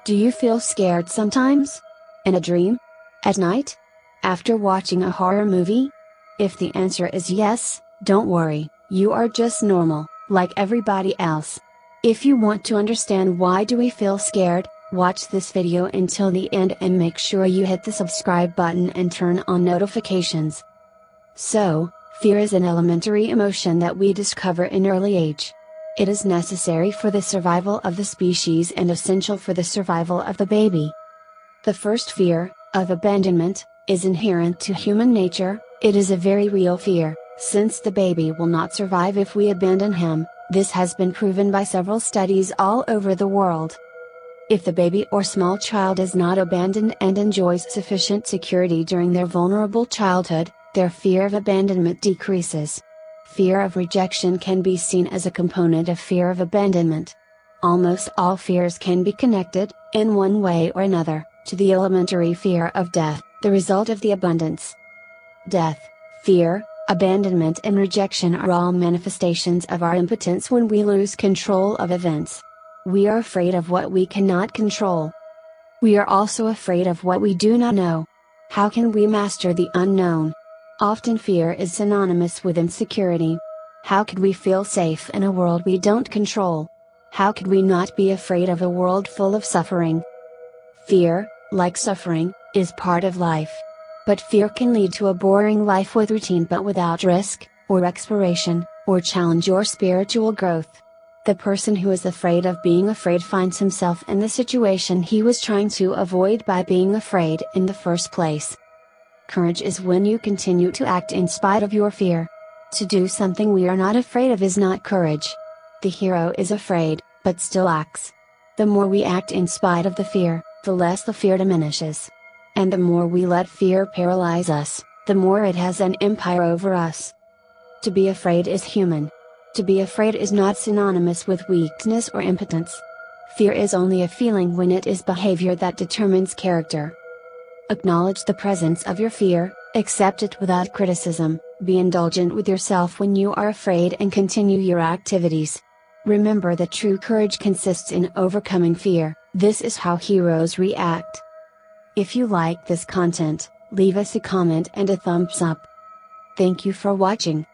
Do you feel scared sometimes? In a dream? At night? After watching a horror movie? If the answer is yes, don't worry, you are just normal, like everybody else. If you want to understand why do we feel scared, watch this video until the end and make sure you hit the subscribe button and turn on notifications. So, fear is an elementary emotion that we discover in early age. It is necessary for the survival of the species and essential for the survival of the baby. The first fear, of abandonment, is inherent to human nature. It is a very real fear, since the baby will not survive if we abandon him. This has been proven by several studies all over the world. If the baby or small child is not abandoned and enjoys sufficient security during their vulnerable childhood, their fear of abandonment decreases. Fear of rejection can be seen as a component of fear of abandonment. Almost all fears can be connected, in one way or another, to the elementary fear of death, the result of the abundance. Death, fear, abandonment and rejection are all manifestations of our impotence when we lose control of events. We are afraid of what we cannot control. We are also afraid of what we do not know. How can we master the unknown? Often fear is synonymous with insecurity. How could we feel safe in a world we don't control? How could we not be afraid of a world full of suffering? Fear, like suffering, is part of life. But fear can lead to a boring life with routine but without risk, or exploration, or challenge or spiritual growth. The person who is afraid of being afraid finds himself in the situation he was trying to avoid by being afraid in the first place. Courage is when you continue to act in spite of your fear. To do something we are not afraid of is not courage. The hero is afraid, but still acts. The more we act in spite of the fear, the less the fear diminishes. And the more we let fear paralyze us, the more it has an empire over us. To be afraid is human. To be afraid is not synonymous with weakness or impotence. Fear is only a feeling when it is behavior that determines character. Acknowledge the presence of your fear, accept it without criticism, be indulgent with yourself when you are afraid and continue your activities. Remember that true courage consists in overcoming fear. This is how heroes react. If you like this content, leave us a comment and a thumbs up. Thank you for watching.